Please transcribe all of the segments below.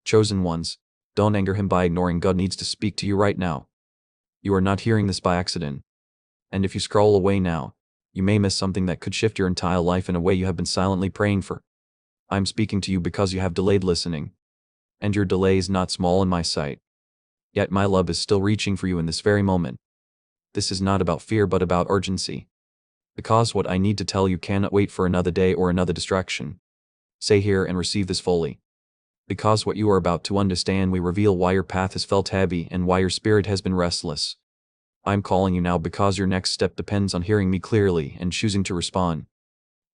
Chosen ones, don't anger him by ignoring. God needs to speak to you right now. You are not hearing this by accident. And if you scroll away now, you may miss something that could shift your entire life in a way you have been silently praying for. I'm speaking to you because you have delayed listening. And your delay is not small in my sight. Yet my love is still reaching for you in this very moment. This is not about fear but about urgency. Because what I need to tell you cannot wait for another day or another distraction. Stay here and receive this fully. Because what you are about to understand will reveal why your path has felt heavy and why your spirit has been restless. I'm calling you now because your next step depends on hearing me clearly and choosing to respond.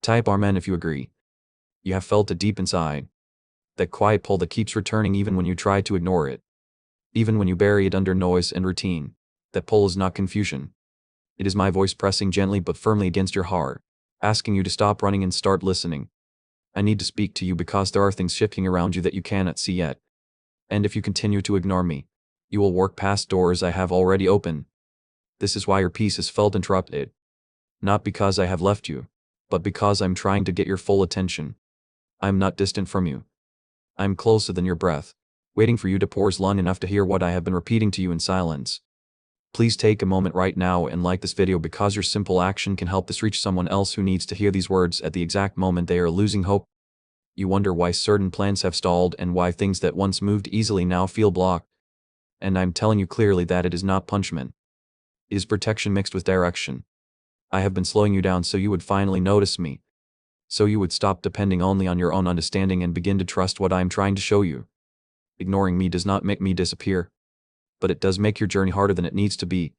Type Amen if you agree. You have felt it deep inside. That quiet pull that keeps returning even when you try to ignore it. Even when you bury it under noise and routine. That pull is not confusion. It is my voice pressing gently but firmly against your heart, asking you to stop running and start listening. I need to speak to you because there are things shifting around you that you cannot see yet. And if you continue to ignore me, you will walk past doors I have already opened. This is why your peace is felt interrupted. Not because I have left you, but because I'm trying to get your full attention. I'm not distant from you. I'm closer than your breath, waiting for you to pause long enough to hear what I have been repeating to you in silence. Please take a moment right now and like this video because your simple action can help this reach someone else who needs to hear these words at the exact moment they are losing hope. You wonder why certain plans have stalled and why things that once moved easily now feel blocked. And I'm telling you clearly that it is not punishment. It is protection mixed with direction. I have been slowing you down so you would finally notice me. So you would stop depending only on your own understanding and begin to trust what I am trying to show you. Ignoring me does not make me disappear. But it does make your journey harder than it needs to be.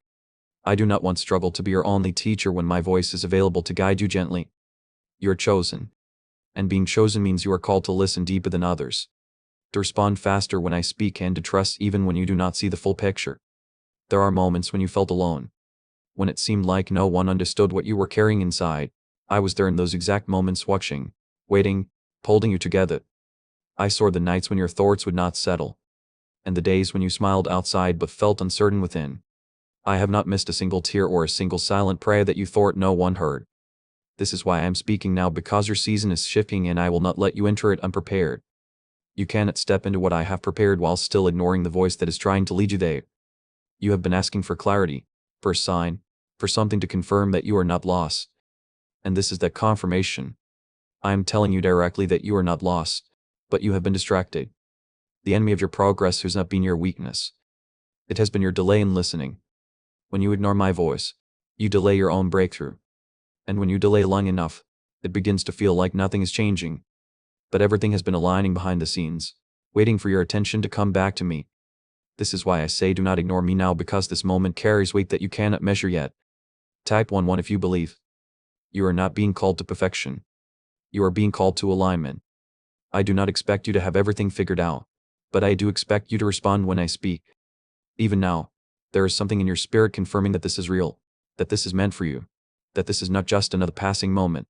I do not want struggle to be your only teacher when my voice is available to guide you gently. You are chosen. And being chosen means you are called to listen deeper than others. To respond faster when I speak and to trust even when you do not see the full picture. There are moments when you felt alone. When it seemed like no one understood what you were carrying inside. I was there in those exact moments watching, waiting, holding you together. I saw the nights when your thoughts would not settle. And the days when you smiled outside but felt uncertain within. I have not missed a single tear or a single silent prayer that you thought no one heard. This is why I am speaking now because your season is shifting and I will not let you enter it unprepared. You cannot step into what I have prepared while still ignoring the voice that is trying to lead you there. You have been asking for clarity, for a sign, for something to confirm that you are not lost. And this is that confirmation. I am telling you directly that you are not lost, but you have been distracted. The enemy of your progress has not been your weakness. It has been your delay in listening. When you ignore my voice, you delay your own breakthrough. And when you delay long enough, it begins to feel like nothing is changing. But everything has been aligning behind the scenes, waiting for your attention to come back to me. This is why I say do not ignore me now because this moment carries weight that you cannot measure yet. Type 11 if you believe. You are not being called to perfection. You are being called to alignment. I do not expect you to have everything figured out. But I do expect you to respond when I speak. Even now, there is something in your spirit confirming that this is real, that this is meant for you, that this is not just another passing moment.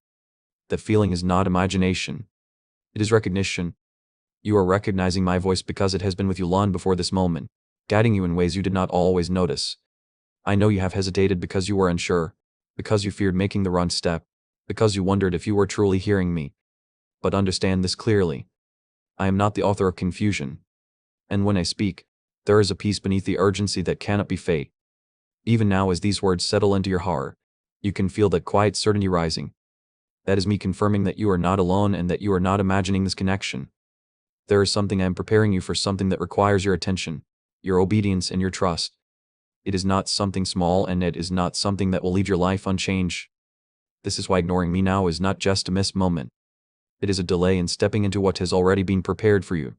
That feeling is not imagination. It is recognition. You are recognizing my voice because it has been with you long before this moment, guiding you in ways you did not always notice. I know you have hesitated because you were unsure, because you feared making the wrong step, because you wondered if you were truly hearing me. But understand this clearly. I am not the author of confusion. And when I speak, there is a peace beneath the urgency that cannot be faked. Even now as these words settle into your heart, you can feel that quiet certainty rising. That is me confirming that you are not alone and that you are not imagining this connection. There is something I am preparing you for, something that requires your attention, your obedience and your trust. It is not something small and it is not something that will leave your life unchanged. This is why ignoring me now is not just a missed moment. It is a delay in stepping into what has already been prepared for you.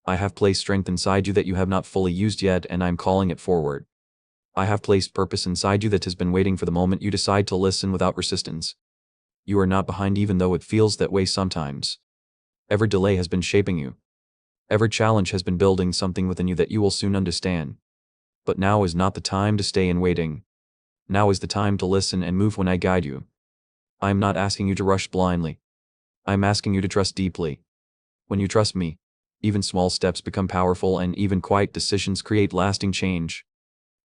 I have placed strength inside you that you have not fully used yet and I am calling it forward. I have placed purpose inside you that has been waiting for the moment you decide to listen without resistance. You are not behind even though it feels that way sometimes. Every delay has been shaping you. Every challenge has been building something within you that you will soon understand. But now is not the time to stay in waiting. Now is the time to listen and move when I guide you. I am not asking you to rush blindly. I am asking you to trust deeply. When you trust me, even small steps become powerful and even quiet decisions create lasting change.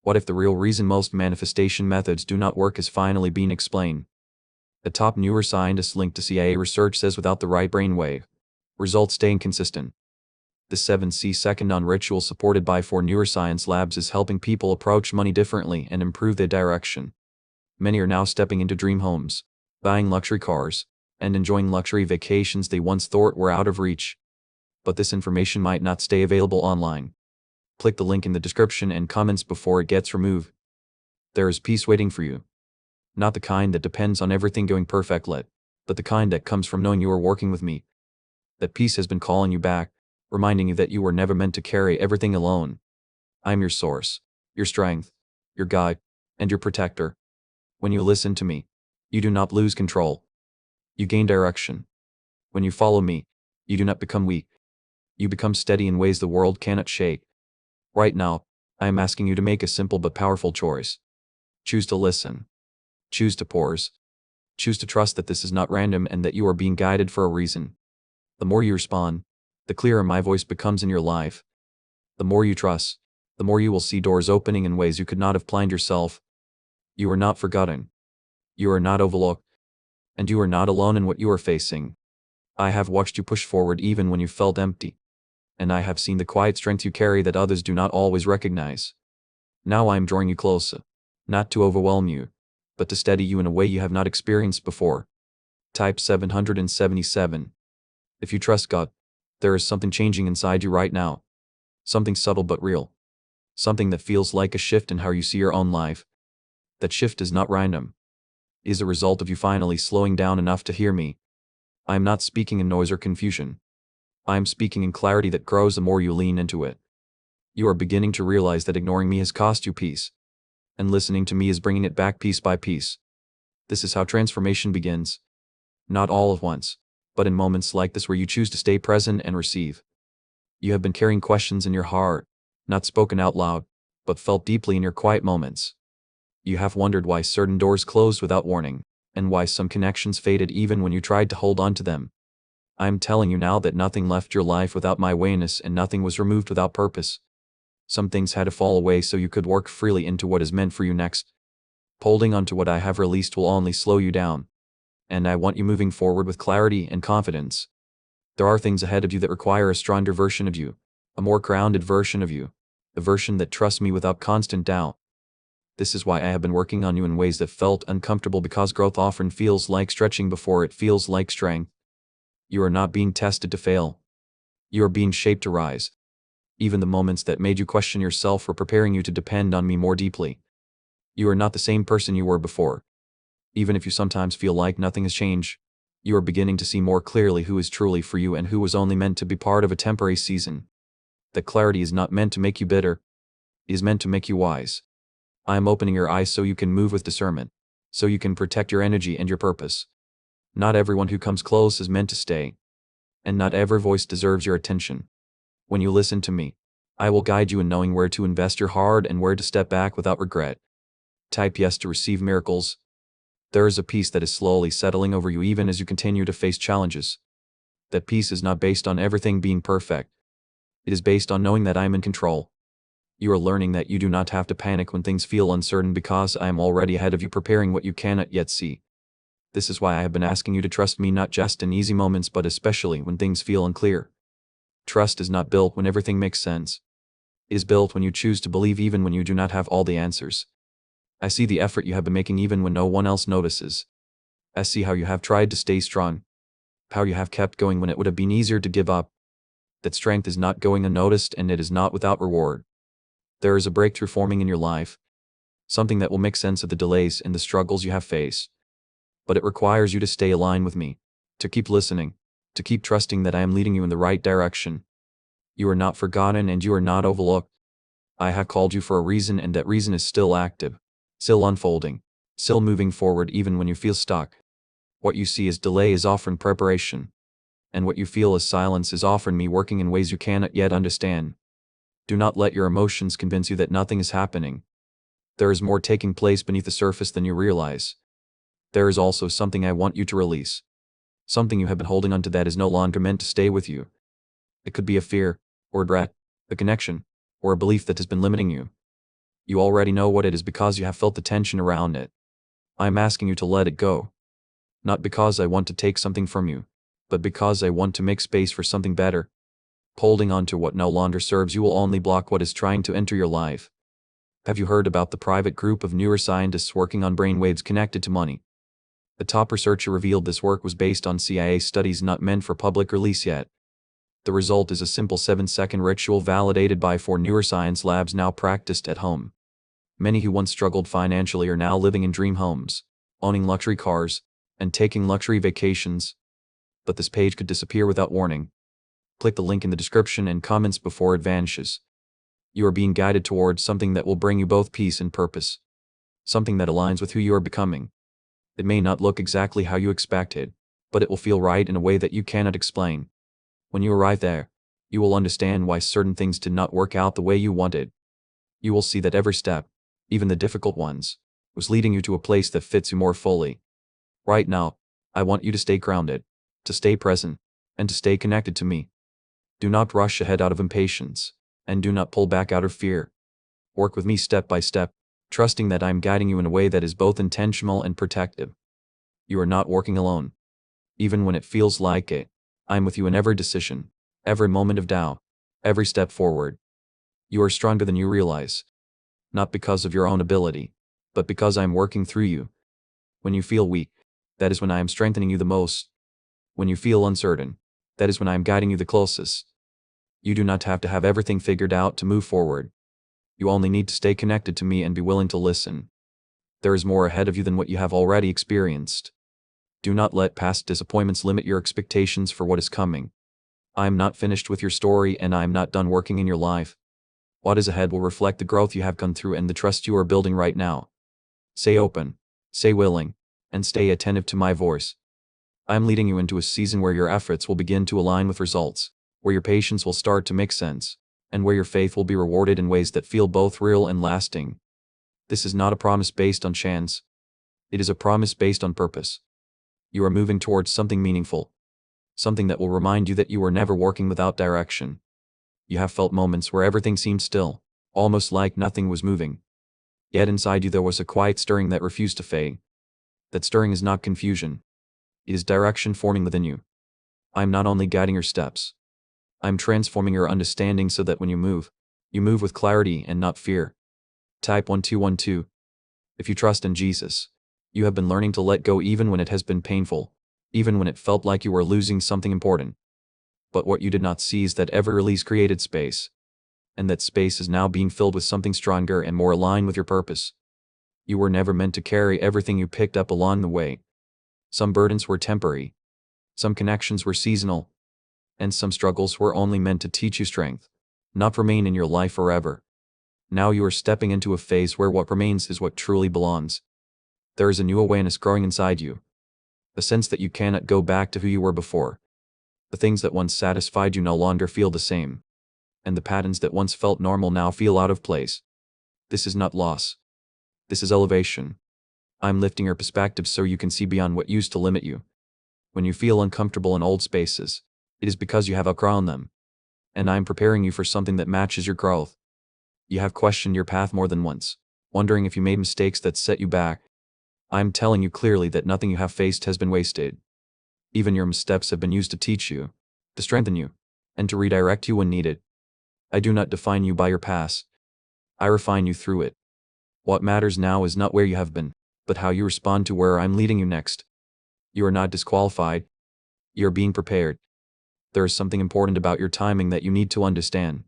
What if the real reason most manifestation methods do not work is finally being explained? A top neuroscientist linked to CIA research says without the right brainwave, results stay inconsistent. The 7C Second On ritual, supported by 4 neuroscience labs, is helping people approach money differently and improve their direction. Many are now stepping into dream homes, buying luxury cars, and enjoying luxury vacations they once thought were out of reach. But this information might not stay available online. Click the link in the description and comments before it gets removed. There is peace waiting for you. Not the kind that depends on everything going perfectly, but the kind that comes from knowing you are working with me. That peace has been calling you back, reminding you that you were never meant to carry everything alone. I am your source, your strength, your guide, and your protector. When you listen to me, you do not lose control. You gain direction. When you follow me, you do not become weak. You become steady in ways the world cannot shake. Right now, I am asking you to make a simple but powerful choice. Choose to listen. Choose to pause. Choose to trust that this is not random and that you are being guided for a reason. The more you respond, the clearer my voice becomes in your life. The more you trust, the more you will see doors opening in ways you could not have planned yourself. You are not forgotten. You are not overlooked. And you are not alone in what you are facing. I have watched you push forward even when you felt empty. And I have seen the quiet strength you carry that others do not always recognize. Now I am drawing you closer, not to overwhelm you, but to steady you in a way you have not experienced before. Type 777. If you trust God, there is something changing inside you right now. Something subtle but real. Something that feels like a shift in how you see your own life. That shift is not random. It is a result of you finally slowing down enough to hear me. I am not speaking in noise or confusion. I am speaking in clarity that grows the more you lean into it. You are beginning to realize that ignoring me has cost you peace, and listening to me is bringing it back piece by piece. This is how transformation begins. Not all at once, but in moments like this where you choose to stay present and receive. You have been carrying questions in your heart, not spoken out loud, but felt deeply in your quiet moments. You have wondered why certain doors closed without warning, and why some connections faded even when you tried to hold on to them. I am telling you now that nothing left your life without my awareness and nothing was removed without purpose. Some things had to fall away so you could work freely into what is meant for you next. Holding on to what I have released will only slow you down. And I want you moving forward with clarity and confidence. There are things ahead of you that require a stronger version of you, a more grounded version of you, a version that trusts me without constant doubt. This is why I have been working on you in ways that felt uncomfortable, because growth often feels like stretching before it feels like strength. You are not being tested to fail. You are being shaped to rise. Even the moments that made you question yourself were preparing you to depend on me more deeply. You are not the same person you were before. Even if you sometimes feel like nothing has changed, you are beginning to see more clearly who is truly for you and who was only meant to be part of a temporary season. That clarity is not meant to make you bitter. It is meant to make you wise. I am opening your eyes so you can move with discernment, so you can protect your energy and your purpose. Not everyone who comes close is meant to stay. And not every voice deserves your attention. When you listen to me, I will guide you in knowing where to invest your heart and where to step back without regret. Type yes to receive miracles. There is a peace that is slowly settling over you even as you continue to face challenges. That peace is not based on everything being perfect. It is based on knowing that I am in control. You are learning that you do not have to panic when things feel uncertain, because I am already ahead of you, preparing what you cannot yet see. This is why I have been asking you to trust me, not just in easy moments but especially when things feel unclear. Trust is not built when everything makes sense. It is built when you choose to believe even when you do not have all the answers. I see the effort you have been making even when no one else notices. I see how you have tried to stay strong. How you have kept going when it would have been easier to give up. That strength is not going unnoticed, and it is not without reward. There is a breakthrough forming in your life. Something that will make sense of the delays and the struggles you have faced. But it requires you to stay aligned with me, to keep listening, to keep trusting that I am leading you in the right direction. You are not forgotten and you are not overlooked. I have called you for a reason, and that reason is still active, still unfolding, still moving forward even when you feel stuck. What you see as delay is often preparation. And what you feel as silence is often me working in ways you cannot yet understand. Do not let your emotions convince you that nothing is happening. There is more taking place beneath the surface than you realize. There is also something I want you to release. Something you have been holding onto that is no longer meant to stay with you. It could be a fear, or a dread, a connection, or a belief that has been limiting you. You already know what it is because you have felt the tension around it. I am asking you to let it go. Not because I want to take something from you, but because I want to make space for something better. Holding on to what no longer serves you will only block what is trying to enter your life. Have you heard about the private group of neuroscientists working on brainwaves connected to money? The top researcher revealed this work was based on CIA studies not meant for public release yet. The result is a simple 7-second ritual validated by 4 neuroscience labs now practiced at home. Many who once struggled financially are now living in dream homes, owning luxury cars, and taking luxury vacations. But this page could disappear without warning. Click the link in the description and comments before it vanishes. You are being guided towards something that will bring you both peace and purpose. Something that aligns with who you are becoming. It may not look exactly how you expected, but it will feel right in a way that you cannot explain. When you arrive there, you will understand why certain things did not work out the way you wanted. You will see that every step, even the difficult ones, was leading you to a place that fits you more fully. Right now, I want you to stay grounded, to stay present, and to stay connected to me. Do not rush ahead out of impatience, and do not pull back out of fear. Work with me step by step, trusting that I am guiding you in a way that is both intentional and protective. You are not working alone. Even when it feels like it, I am with you in every decision, every moment of doubt, every step forward. You are stronger than you realize. Not because of your own ability, but because I am working through you. When you feel weak, that is when I am strengthening you the most. When you feel uncertain, that is when I am guiding you the closest. You do not have to have everything figured out to move forward. You only need to stay connected to me and be willing to listen. There is more ahead of you than what you have already experienced. Do not let past disappointments limit your expectations for what is coming. I am not finished with your story and I am not done working in your life. What is ahead will reflect the growth you have gone through and the trust you are building right now. Stay open, stay willing, and stay attentive to my voice. I am leading you into a season where your efforts will begin to align with results, where your patience will start to make sense, and where your faith will be rewarded in ways that feel both real and lasting. This is not a promise based on chance. It is a promise based on purpose. You are moving towards something meaningful. Something that will remind you that you were never working without direction. You have felt moments where everything seemed still, almost like nothing was moving. Yet inside you there was a quiet stirring that refused to fade. That stirring is not confusion. It is direction forming within you. I am not only guiding your steps. I am transforming your understanding so that when you move with clarity and not fear. Type 1212. If you trust in Jesus, you have been learning to let go even when it has been painful, even when it felt like you were losing something important. But what you did not see is that every release created space. And that space is now being filled with something stronger and more aligned with your purpose. You were never meant to carry everything you picked up along the way. Some burdens were temporary. Some connections were seasonal. And some struggles were only meant to teach you strength, not remain in your life forever. Now you are stepping into a phase where what remains is what truly belongs. There is a new awareness growing inside you. The sense that you cannot go back to who you were before. The things that once satisfied you no longer feel the same. And the patterns that once felt normal now feel out of place. This is not loss. This is elevation. I'm lifting your perspective so you can see beyond what used to limit you. When you feel uncomfortable in old spaces, it is because you have outgrown them. And I'm preparing you for something that matches your growth. You have questioned your path more than once, wondering if you made mistakes that set you back. I'm telling you clearly that nothing you have faced has been wasted. Even your missteps have been used to teach you, to strengthen you, and to redirect you when needed. I do not define you by your past. I refine you through it. What matters now is not where you have been, but how you respond to where I'm leading you next. You are not disqualified. You are being prepared. There is something important about your timing that you need to understand.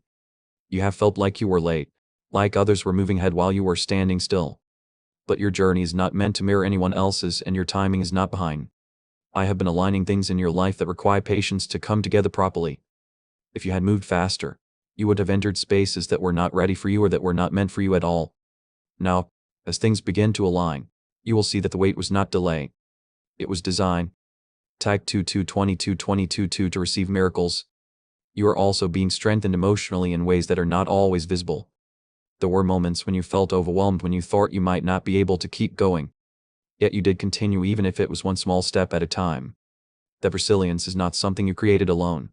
You have felt like you were late, like others were moving ahead while you were standing still. But your journey is not meant to mirror anyone else's and your timing is not behind. I have been aligning things in your life that require patience to come together properly. If you had moved faster, you would have entered spaces that were not ready for you or that were not meant for you at all. Now, as things begin to align, you will see that the wait was not delay. It was design. Type 222222 to receive miracles. You are also being strengthened emotionally in ways that are not always visible. There were moments when you felt overwhelmed when you thought you might not be able to keep going. Yet you did continue even if it was one small step at a time. That resilience is not something you created alone.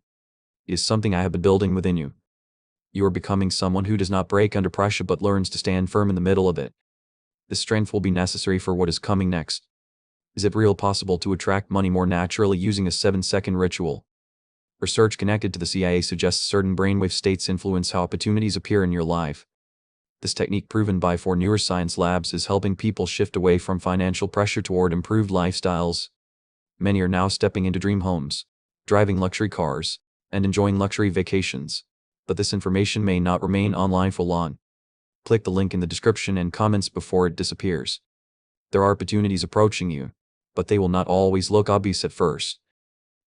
It is something I have been building within you. You are becoming someone who does not break under pressure but learns to stand firm in the middle of it. This strength will be necessary for what is coming next. Is it real possible to attract money more naturally using a 7-second ritual? Research connected to the CIA suggests certain brainwave states influence how opportunities appear in your life. This technique, proven by 4 neuroscience labs, is helping people shift away from financial pressure toward improved lifestyles. Many are now stepping into dream homes, driving luxury cars, and enjoying luxury vacations. But this information may not remain online for long. Click the link in the description and comments before it disappears. There are opportunities approaching you, but they will not always look obvious at first.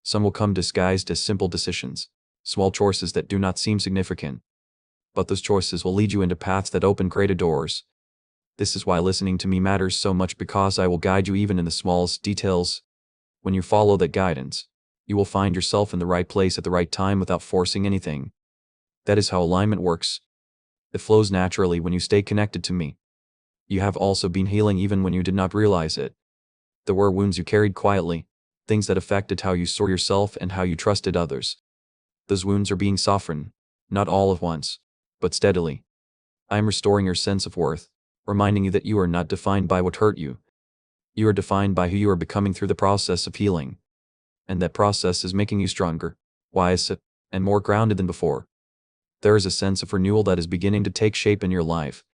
Some will come disguised as simple decisions, small choices that do not seem significant. But those choices will lead you into paths that open greater doors. This is why listening to me matters so much, because I will guide you even in the smallest details. When you follow that guidance, you will find yourself in the right place at the right time without forcing anything. That is how alignment works. It flows naturally when you stay connected to me. You have also been healing even when you did not realize it. There were wounds you carried quietly, things that affected how you saw yourself and how you trusted others. Those wounds are being softened, not all at once, but steadily. I am restoring your sense of worth, reminding you that you are not defined by what hurt you. You are defined by who you are becoming through the process of healing. And that process is making you stronger, wiser, and more grounded than before. There is a sense of renewal that is beginning to take shape in your life.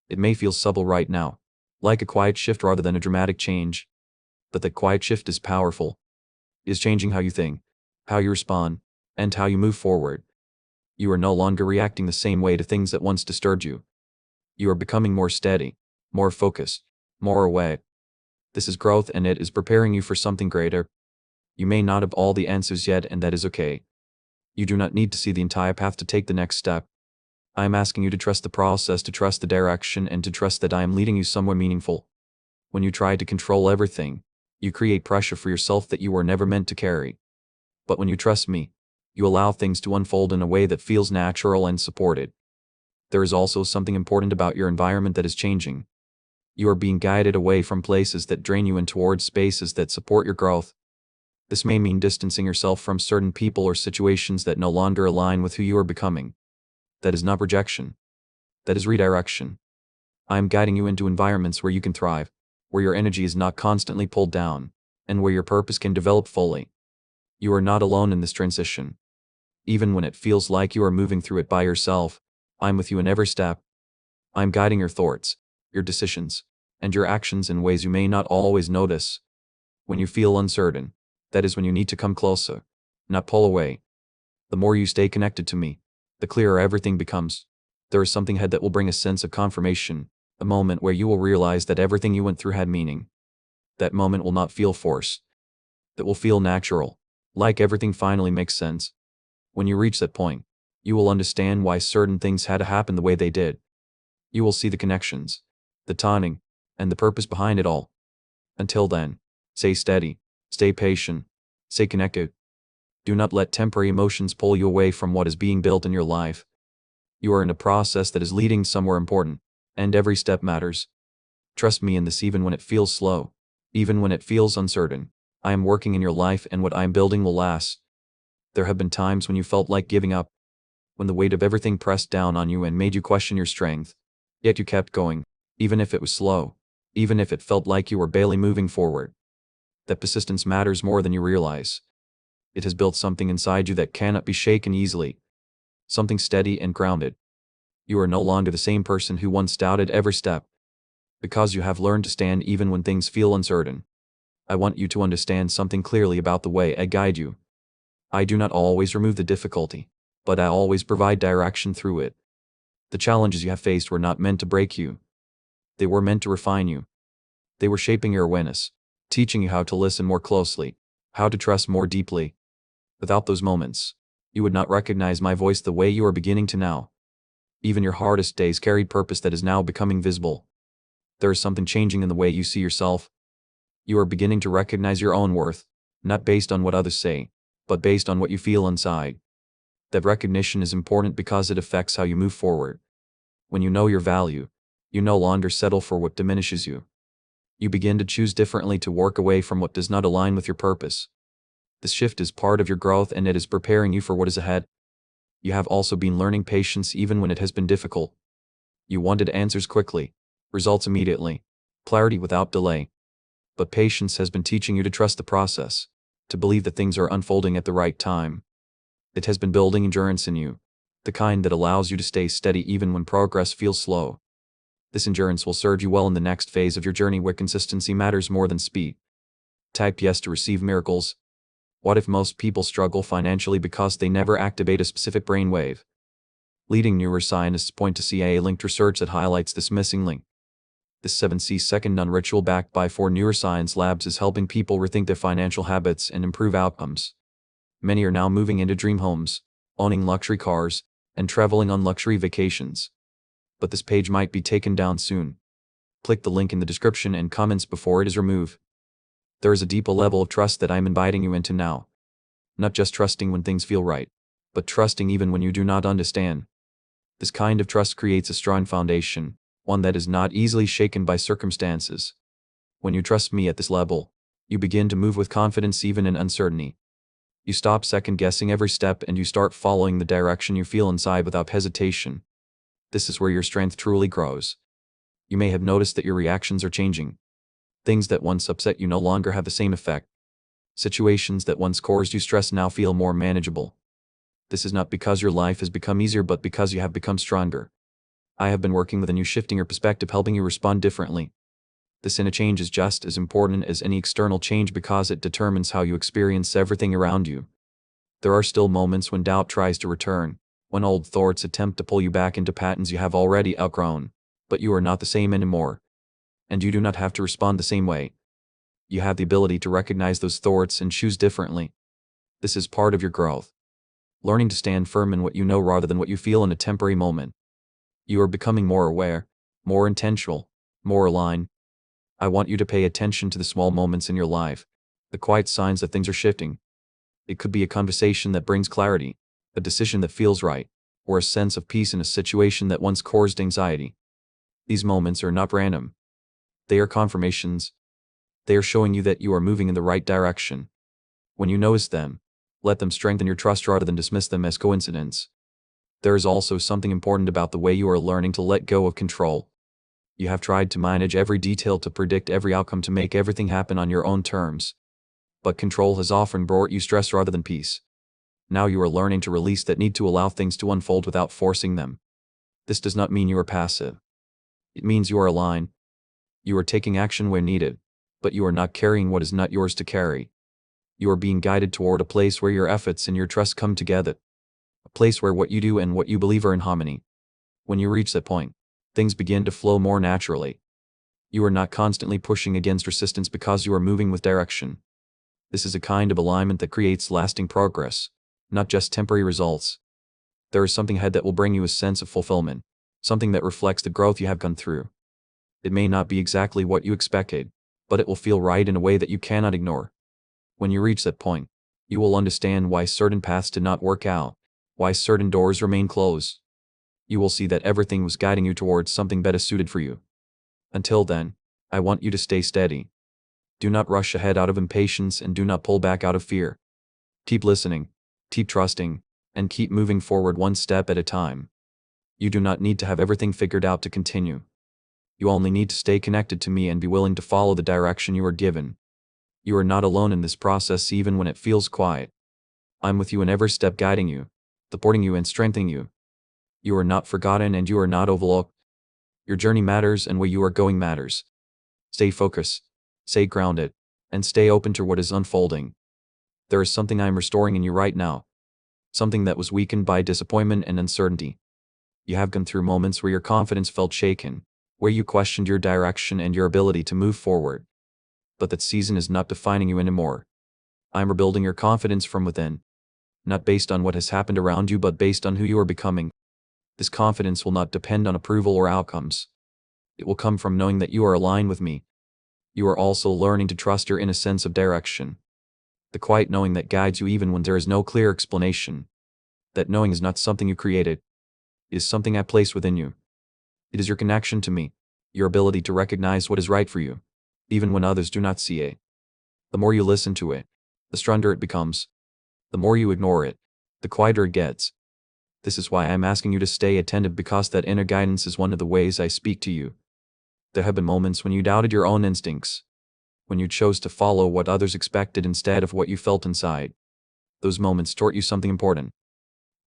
It may feel subtle right now, like a quiet shift rather than a dramatic change. But that quiet shift is powerful. It is changing how you think, how you respond, and how you move forward. You are no longer reacting the same way to things that once disturbed you. You are becoming more steady, more focused, more aware. This is growth, and it is preparing you for something greater. You may not have all the answers yet, and that is okay. You do not need to see the entire path to take the next step. I am asking you to trust the process, to trust the direction, and to trust that I am leading you somewhere meaningful. When you try to control everything, you create pressure for yourself that you were never meant to carry. But when you trust me, you allow things to unfold in a way that feels natural and supported. There is also something important about your environment that is changing. You are being guided away from places that drain you and towards spaces that support your growth. This may mean distancing yourself from certain people or situations that no longer align with who you are becoming. That is not rejection. That is redirection. I am guiding you into environments where you can thrive, where your energy is not constantly pulled down, and where your purpose can develop fully. You are not alone in this transition. Even when it feels like you are moving through it by yourself, I'm with you in every step. I'm guiding your thoughts, your decisions, and your actions in ways you may not always notice. When you feel uncertain, that is when you need to come closer, not pull away. The more you stay connected to me, the clearer everything becomes. There is something ahead that will bring a sense of confirmation, a moment where you will realize that everything you went through had meaning. That moment will not feel forced. That will feel natural, like everything finally makes sense. When you reach that point, you will understand why certain things had to happen the way they did. You will see the connections, the timing, and the purpose behind it all. Until then, stay steady, stay patient, stay connected. Do not let temporary emotions pull you away from what is being built in your life. You are in a process that is leading somewhere important, and every step matters. Trust me in this even when it feels slow, even when it feels uncertain. I am working in your life, and what I am building will last. There have been times when you felt like giving up, when the weight of everything pressed down on you and made you question your strength. Yet you kept going, even if it was slow, even if it felt like you were barely moving forward. That persistence matters more than you realize. It has built something inside you that cannot be shaken easily. Something steady and grounded. You are no longer the same person who once doubted every step. Because you have learned to stand even when things feel uncertain. I want you to understand something clearly about the way I guide you. I do not always remove the difficulty, but I always provide direction through it. The challenges you have faced were not meant to break you. They were meant to refine you. They were shaping your awareness, teaching you how to listen more closely, how to trust more deeply. Without those moments, you would not recognize my voice the way you are beginning to now. Even your hardest days carried purpose that is now becoming visible. There is something changing in the way you see yourself. You are beginning to recognize your own worth, not based on what others say, but based on what you feel inside. That recognition is important because it affects how you move forward. When you know your value, you no longer settle for what diminishes you. You begin to choose differently, to work away from what does not align with your purpose. This shift is part of your growth, and it is preparing you for what is ahead. You have also been learning patience even when it has been difficult. You wanted answers quickly, results immediately, clarity without delay. But patience has been teaching you to trust the process, to believe that things are unfolding at the right time. It has been building endurance in you, the kind that allows you to stay steady even when progress feels slow. This endurance will serve you well in the next phase of your journey where consistency matters more than speed. Type yes to receive miracles. What if most people struggle financially because they never activate a specific brainwave? Leading neuroscientists point to CIA-linked research that highlights this missing link. This 7C-second none ritual backed by 4 neuroscience labs is helping people rethink their financial habits and improve outcomes. Many are now moving into dream homes, owning luxury cars, and traveling on luxury vacations. But this page might be taken down soon. Click the link in the description and comments before it is removed. There is a deeper level of trust that I'm inviting you into now. Not just trusting when things feel right, but trusting even when you do not understand. This kind of trust creates a strong foundation, one that is not easily shaken by circumstances. When you trust me at this level, you begin to move with confidence even in uncertainty. You stop second-guessing every step and you start following the direction you feel inside without hesitation. This is where your strength truly grows. You may have noticed that your reactions are changing. Things that once upset you no longer have the same effect. Situations that once caused you stress now feel more manageable. This is not because your life has become easier but because you have become stronger. I have been working with a new shifting your perspective, helping you respond differently. This inner change is just as important as any external change because it determines how you experience everything around you. There are still moments when doubt tries to return, when old thoughts attempt to pull you back into patterns you have already outgrown, but you are not the same anymore. And you do not have to respond the same way. You have the ability to recognize those thoughts and choose differently. This is part of your growth. Learning to stand firm in what you know rather than what you feel in a temporary moment. You are becoming more aware, more intentional, more aligned. I want you to pay attention to the small moments in your life, the quiet signs that things are shifting. It could be a conversation that brings clarity, a decision that feels right, or a sense of peace in a situation that once caused anxiety. These moments are not random. They are confirmations. They are showing you that you are moving in the right direction. When you notice them, let them strengthen your trust rather than dismiss them as coincidence. There is also something important about the way you are learning to let go of control. You have tried to manage every detail, to predict every outcome, to make everything happen on your own terms. But control has often brought you stress rather than peace. Now you are learning to release that need, to allow things to unfold without forcing them. This does not mean you are passive. It means you are aligned. You are taking action where needed, but you are not carrying what is not yours to carry. You are being guided toward a place where your efforts and your trust come together. A place where what you do and what you believe are in harmony. When you reach that point, things begin to flow more naturally. You are not constantly pushing against resistance because you are moving with direction. This is a kind of alignment that creates lasting progress, not just temporary results. There is something ahead that will bring you a sense of fulfillment, something that reflects the growth you have gone through. It may not be exactly what you expected, but it will feel right in a way that you cannot ignore. When you reach that point, you will understand why certain paths did not work out, why certain doors remain closed. You will see that everything was guiding you towards something better suited for you. Until then, I want you to stay steady. Do not rush ahead out of impatience and do not pull back out of fear. Keep listening, keep trusting, and keep moving forward one step at a time. You do not need to have everything figured out to continue. You only need to stay connected to me and be willing to follow the direction you are given. You are not alone in this process even when it feels quiet. I'm with you in every step, guiding you, supporting you and strengthening you. You are not forgotten and you are not overlooked. Your journey matters and where you are going matters. Stay focused, stay grounded, and stay open to what is unfolding. There is something I am restoring in you right now. Something that was weakened by disappointment and uncertainty. You have gone through moments where your confidence felt shaken, where you questioned your direction and your ability to move forward. But that season is not defining you anymore. I'm rebuilding your confidence from within. Not based on what has happened around you, but based on who you are becoming. This confidence will not depend on approval or outcomes. It will come from knowing that you are aligned with me. You are also learning to trust your inner sense of direction. The quiet knowing that guides you even when there is no clear explanation. That knowing is not something you created. It is something I placed within you. It is your connection to me, your ability to recognize what is right for you, even when others do not see it. The more you listen to it, the stronger it becomes. The more you ignore it, the quieter it gets. This is why I'm asking you to stay attentive, because that inner guidance is one of the ways I speak to you. There have been moments when you doubted your own instincts, when you chose to follow what others expected instead of what you felt inside. Those moments taught you something important.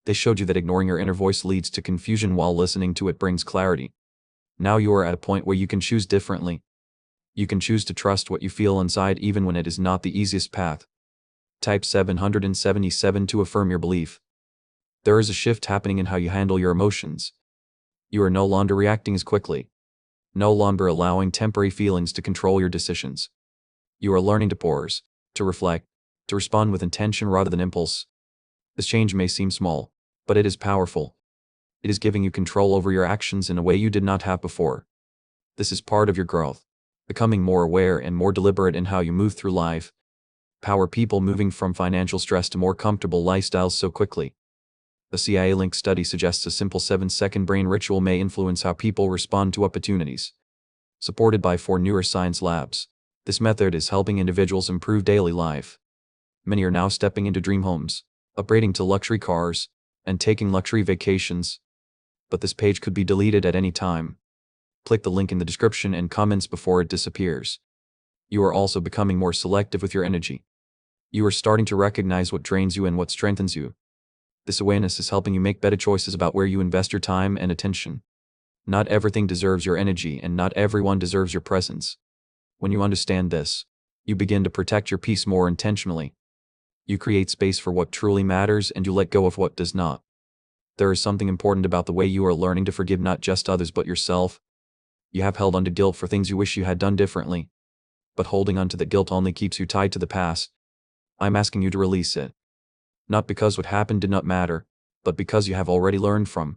They showed you that ignoring your inner voice leads to confusion while listening to it brings clarity. Now you are at a point where you can choose differently. You can choose to trust what you feel inside even when it is not the easiest path. Type 777 to affirm your belief. There is a shift happening in how you handle your emotions. You are no longer reacting as quickly. No longer allowing temporary feelings to control your decisions. You are learning to pause, to reflect, to respond with intention rather than impulse. This change may seem small, but it is powerful. It is giving you control over your actions in a way you did not have before. This is part of your growth, becoming more aware and more deliberate in how you move through life. Power people moving from financial stress to more comfortable lifestyles so quickly. The CIA-linked study suggests a simple 7-second brain ritual may influence how people respond to opportunities. Supported by 4 neuroscience labs, this method is helping individuals improve daily life. Many are now stepping into dream homes, upgrading to luxury cars, and taking luxury vacations. But this page could be deleted at any time. Click the link in the description and comments before it disappears. You are also becoming more selective with your energy. You are starting to recognize what drains you and what strengthens you. This awareness is helping you make better choices about where you invest your time and attention. Not everything deserves your energy and not everyone deserves your presence. When you understand this, you begin to protect your peace more intentionally. You create space for what truly matters and you let go of what does not. There is something important about the way you are learning to forgive not just others but yourself. You have held onto guilt for things you wish you had done differently. But holding onto that guilt only keeps you tied to the past. I'm asking you to release it. Not because what happened did not matter, but because you have already learned from